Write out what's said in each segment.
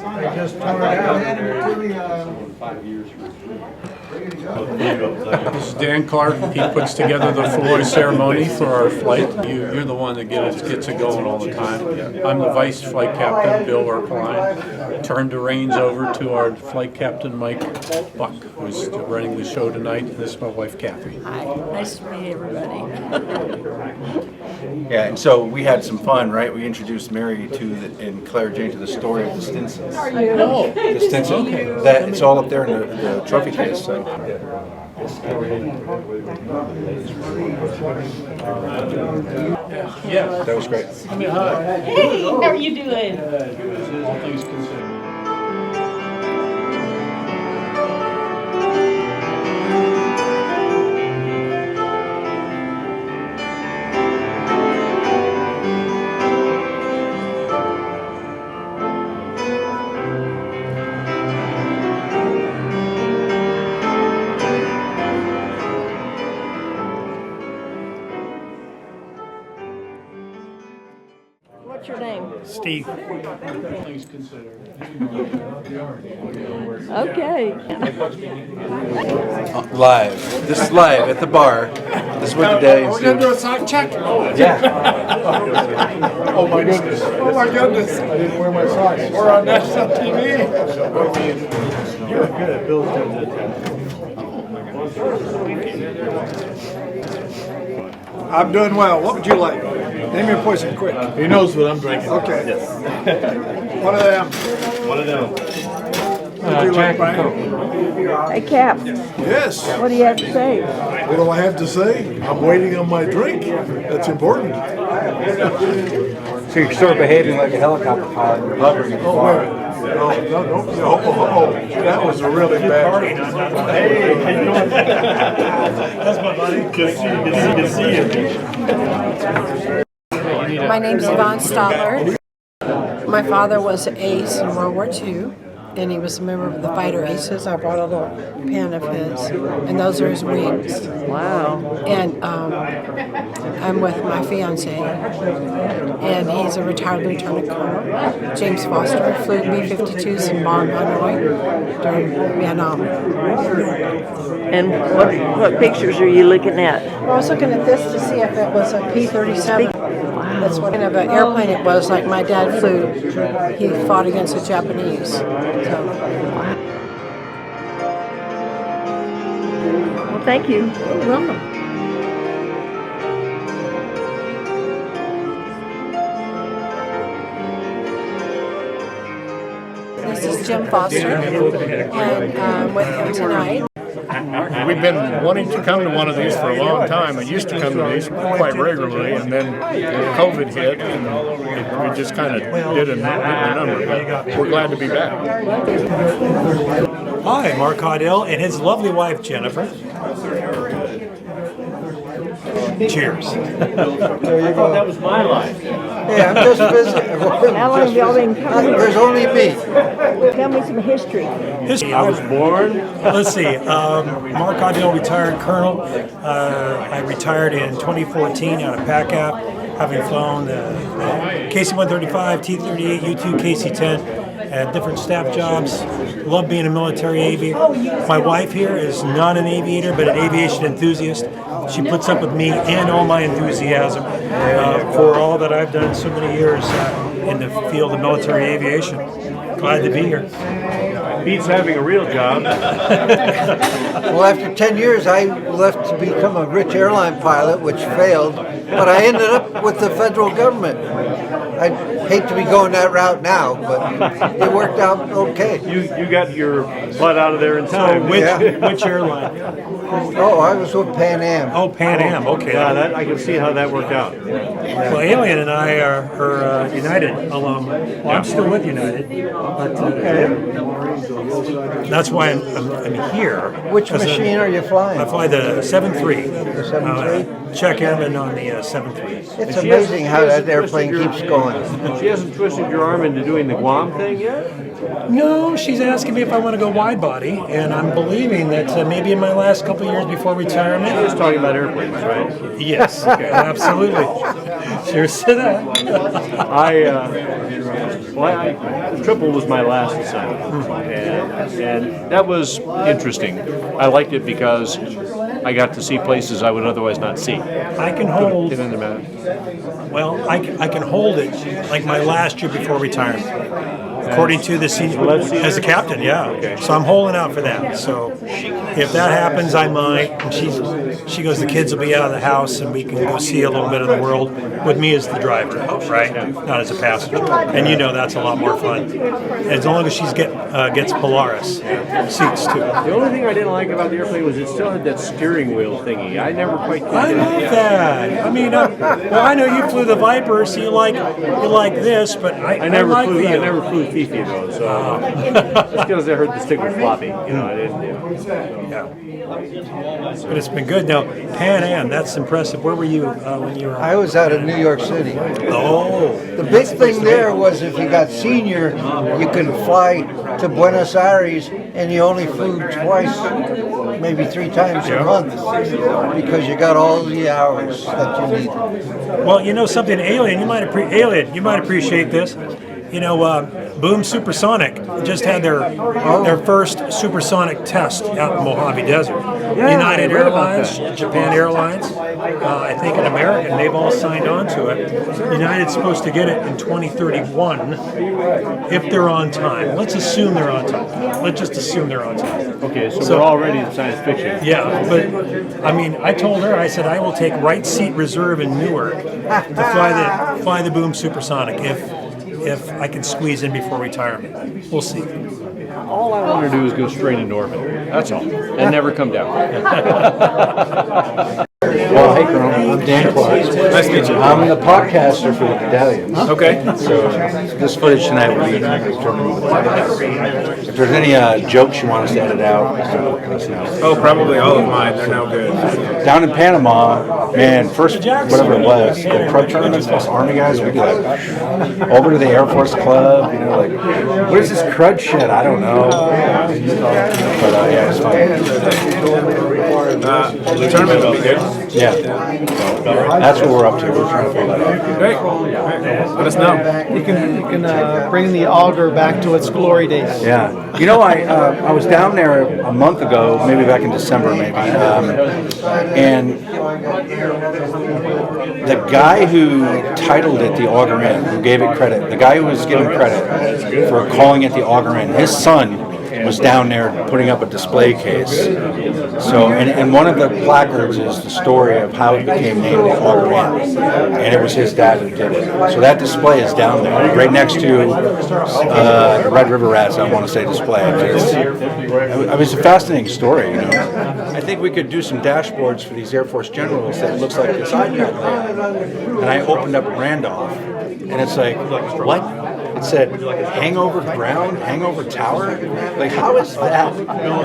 I just tore it out. This is Dan Clark. He puts together the floor ceremony for our flight. You're the one that gets it going all the time. I'm the vice flight captain, Bill Erkline. Turned the reins over to our flight captain, Mike Buck, who's running the show tonight. And this is my wife, Kathy. Hi, nice to meet everybody. Yeah, and so we had some fun, right? We introduced Mary and Claire Jane to the story of the Stinsons. Oh, The Stinsons. That it's all up there in the trophy case. So. yeah. That was great. Hey, how are you doing? All things considered. What's your name? Steve. Things considered. Okay. Live. This is live at the bar. This is what the day is. We're going to do a sound check. Yeah. Oh my goodness. Oh my goodness. I didn't wear my socks. We're on national TV. You're good at Bill's I'm doing well. What would you like? Name your poison quick. He knows what I'm drinking. Okay. Yes. One of them. One of them. What would you like, Brian? Hey, Cap, Yes. what do you have to say? What do I have to say? I'm waiting on my drink. That's important. So you're sort of behaving like a helicopter pilot. You're hovering at the bar. Oh, that was a really bad. Hey, how you doing? That's my buddy. Good to see you. My name's Yvonne Stotler. My father was an ace in World War II, and he was a member of the Fighter Aces. I brought a little pen of his, and those are his wings. Wow. And I'm with my fiance, and he's a retired lieutenant colonel, James Foster, flew B-52s in Bonn, Hanoi during Vietnam. And what pictures are you looking at? I was looking at this to see if it was a P-37. That's what kind of an airplane it was, like my dad flew. He fought against the Japanese. So. Well, thank you. You're welcome. This is Jim Foster, and I'm with him tonight. We've been wanting to come to one of these for a long time. I used to come to these quite regularly, and then COVID hit, and we just kind of did a number. But we're glad to be back. Hi, Mark Caudill and his lovely wife, Jennifer. Cheers. That was my life. Yeah, I'm just visiting. How long have y'all been coming? There's only me. Tell me some history. I was born. Let's see. Mark Caudill, retired colonel. I retired in 2014 out of PACAP, having flown the KC-135, T-38, U-2, KC-10. At different staff jobs. Love being a military aviator. My wife here is not an aviator, but an aviation enthusiast. She puts up with me and all my enthusiasm for all that I've done so many years in the field of military aviation. Glad to be here. Beats having a real job. Well, after 10 years, I left to become a rich airline pilot, which failed, but I ended up with the federal government. I hate to be going that route now, but it worked out okay. You got your butt out of there in time. Which airline? Oh, I was with Pan Am. Oh, Pan Am. Okay. Yeah, I can see how that worked out. Well, Alien and I are United alum. Well, I'm still with United, but that's why I'm here. Which machine are you flying? I fly the 7-3. The 7-3? check airman on the 7-3. It's amazing how that airplane keeps going. She hasn't twisted your arm into doing the Guam thing yet? No, she's asking me if I want to go wide body, and I'm believing that maybe in my last couple of years before retirement. She was talking about airplanes, right? Yes, absolutely. Sure said that. Triple was my last assignment, and that was interesting. I liked it because I got to see places I would otherwise not see. I can hold. It didn't matter. Well, I can hold it like my last year before retirement. According to the senior, as a captain, yeah. Okay. So I'm holding out for that. So if that happens, I might. And she goes, the kids will be out of the house, and we can go see a little bit of the world with me as the driver, right? Not as a passenger. And you know that's a lot more fun. As long as she's gets Polaris seats too. The only thing I didn't like about the airplane was it still had that steering wheel thingy. I never quite did I love that. I mean, well, I know you flew the Viper, so you like this, but I never like flew. the. I never flew Fifi though, so just because I heard the stick was floppy, I didn't. Yeah. But it's been good. Now, Pan Am, that's impressive. Where were you when you were? I was out of New York City. Oh. The big thing there was if you got senior, you could fly to Buenos Aires, and you only flew twice, maybe 3 times a month, because you got all the hours that you need. Well, you know something, Alien, you might appreciate this. You know, Boom Supersonic just had their first supersonic test out in Mojave Desert. United Airlines, Japan Airlines, I think, and American, they've all signed on to it. United's supposed to get it in 2031 if they're on time. Let's assume they're on time. Let's just assume they're on time. Okay, so we're already in science fiction. Yeah, but I mean, I told her, I said I will take right seat reserve in Newark to fly the Boom Supersonic if I can squeeze in before retirement. We'll see. All I want to do is go straight into orbit. That's all, and never come down. Well, hey, Colonel. I'm Dan Clark. Nice to meet you. I'm the podcaster for the Daedalians. Okay. So this footage tonight will be determined. If there's any jokes you want us to edit out, let us know. Oh, probably all of mine. They're no good. Down in Panama, man, first, whatever it was, the crud tournaments, us Army guys, we'd be like, over to the Air Force Club, like, what is this crud shit? I don't know. But yeah, it's fun. The tournament will be good. Yeah. So, that's what we're up to. We're trying to figure that out. Great. Let us know. You can bring the auger back to its glory days. Yeah. You know, I was down there a month ago, maybe back in December, maybe, and the guy who titled it the Auger Inn, who gave it credit, the guy who was given credit for calling it the Auger Inn, his son was down there putting up a display case. So, and one of the placards is the story of how it became named the Auger Inn, and it was his dad who did it. So that display is down there, right next to the Red River Rats, I want to say, display. I mean, it's a fascinating story, you know. I think we could do some dashboards for these Air Force generals that looks like this iPad layout. And I opened up Randolph, and it's like, what? It said hangover ground, hangover tower. Like, how is that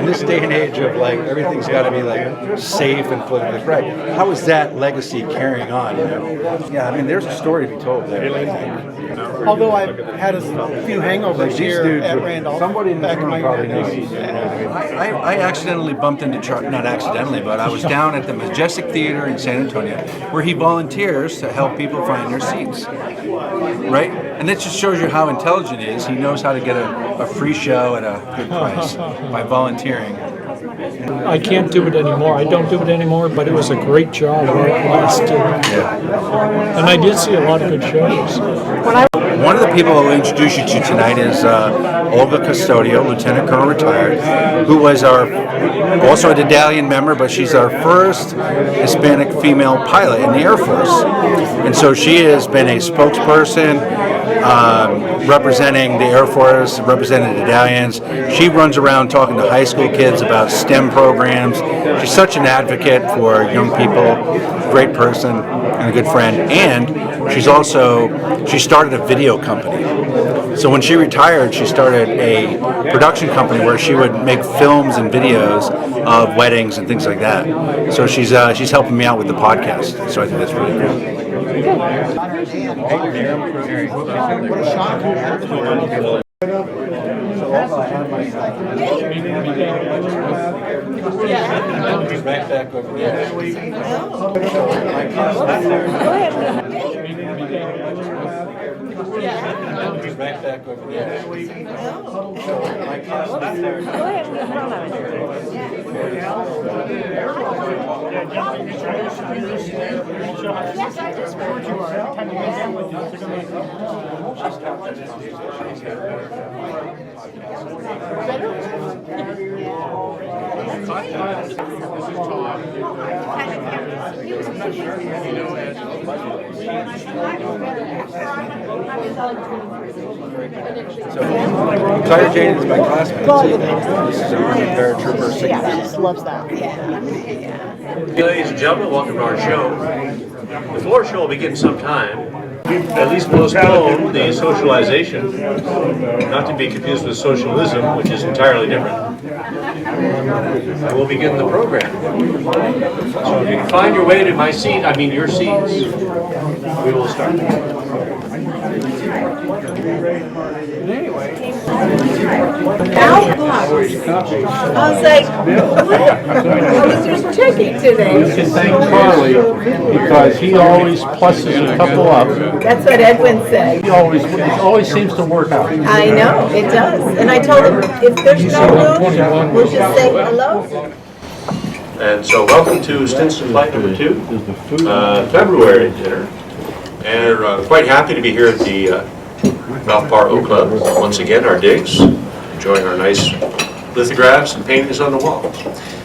in this day and age of like everything's got to be like safe and politically correct? How is that legacy carrying on? You know? Yeah, I mean, there's a story to be told there. I think. Although I've had a few hangovers here at Randolph. Somebody in the back in my probably knows. days. I accidentally bumped into not accidentally, but I was down at the Majestic Theater in San Antonio, where he volunteers to help people find their seats. Right? And that just shows you how intelligent he is. He knows how to get a free show at a good price by volunteering. I can't do it anymore. I don't do it anymore, but it was a great job last year. And I did see a lot of good shows. One of the people I'll introduce you to tonight is Olga Custodio, Lieutenant Colonel retired, who was also a Daedalian member, but she's our first Hispanic female pilot in the Air Force. And so she has been a spokesperson representing the Air Force, representing the Daedalians. She runs around talking to high school kids about STEM programs. She's such an advocate for young people, great person, and a good friend. And she started a video company So when she retired, she started a production company where she would make films and videos of weddings and things like that. So she's helping me out with the podcast. So I think that's really cool. Claire Jane is my classmate. This is a paratrooper. She just loves that. Ladies and gentlemen, welcome to our show. The floor show will begin sometime. At least postpone the socialization, not to be confused with socialism, which is entirely different. And we'll begin the program. So if you can find your way to my seat, I mean your seats, we will start. I was like, what? I was just checking today. You should thank Charlie because he always pluses a couple up. That's what Edwin said. It always seems to work out. I know, it does. And I told him, if there's no room, we'll just say hello. And so welcome to Stinsons Flight number 2, February dinner. And we're quite happy to be here at the Ralph Bar Oak Club. Once again, our digs, enjoying our nice lithographs and paintings on the walls.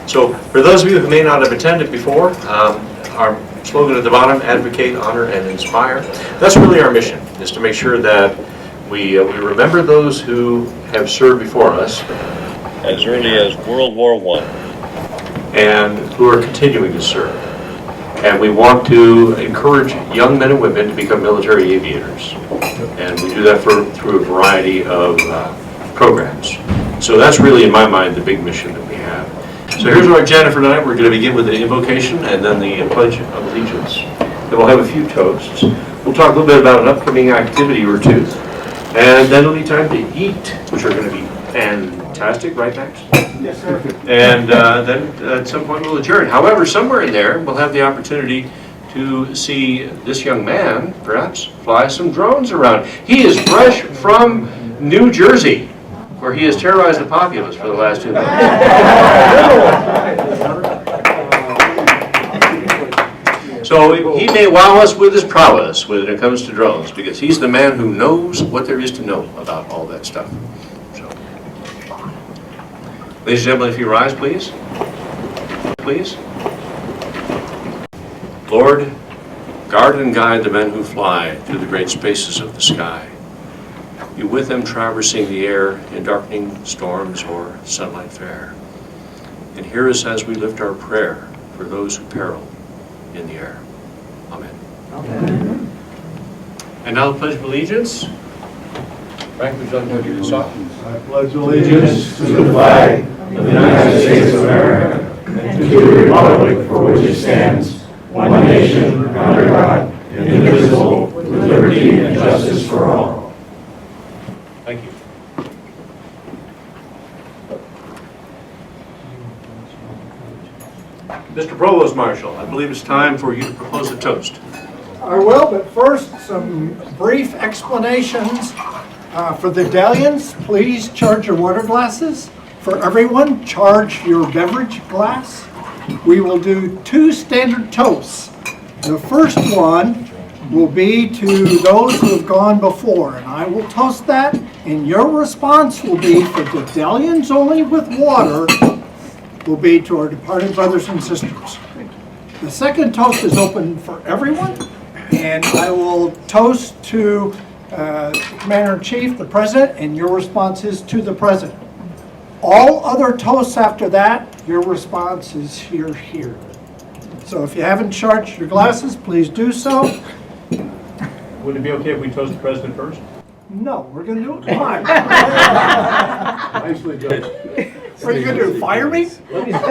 So for those of you who may not have attended before, our slogan at the bottom, advocate, honor, and inspire. That's really our mission, is to make sure that we remember those who have served before us as early as World War I and who are continuing to serve. And we want to encourage young men and women to become military aviators. And we do that through a variety of programs. So that's really, in my mind, the big mission that we have. So here's our agenda for tonight. We're going to begin with the invocation and then the Pledge of Allegiance. Then we'll have a few toasts. We'll talk a little bit about an upcoming activity or two. And then it'll be time to eat, which are going to be fantastic, right, Max? Yes, sir. And then at some point we'll adjourn. However, somewhere in there, we'll have the opportunity to see this young man, perhaps, fly some drones around. He is fresh from New Jersey, where he has terrorized the populace for the last 2 months. So he may wow us with his prowess when it comes to drones, because he's the man who knows what there is to know about all that stuff. So, ladies and gentlemen, if you rise, please. Please. Lord, guard and guide the men who fly through the great spaces of the sky. You with them traversing the air in darkening storms or sunlight fair. And hear us as we lift our prayer for those who peril in the air. Amen. Amen. And now the Pledge of Allegiance. Frank, would you like to do the song? I pledge allegiance to the flag of the United States of America and to the republic for which it stands, one nation, under God, indivisible, with liberty and justice for all. Thank you. Mr. Provost Marshal, I believe it's time for you to propose a toast. I will, but first, some brief explanations. For the Daedalians, please charge your water glasses. For everyone, charge your beverage glass. We will do 2 standard toasts. The first one will be to those who have gone before, and I will toast that, and your response will be for the Daedalians only with water, will be to our departed brothers and sisters. The second toast is open for everyone, and I will toast to Commander-in-Chief, the President, and your response is to the President. All other toasts after that, your response is here. So if you haven't charged your glasses, please do so. Would it be okay if we toast the President first? No, we're gonna do it live. Nicely done. What are you gonna do, fire me? Please? There's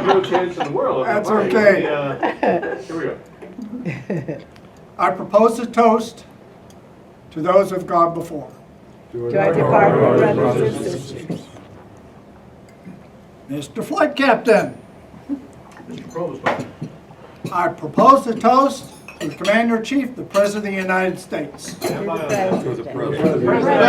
no chance in the world. That's okay. Here we go. I propose a toast to those who've gone before. To our departed brothers and sisters. Mr. Flight Captain. I propose a toast to the Commander-in-Chief, the President of the United States. To the president.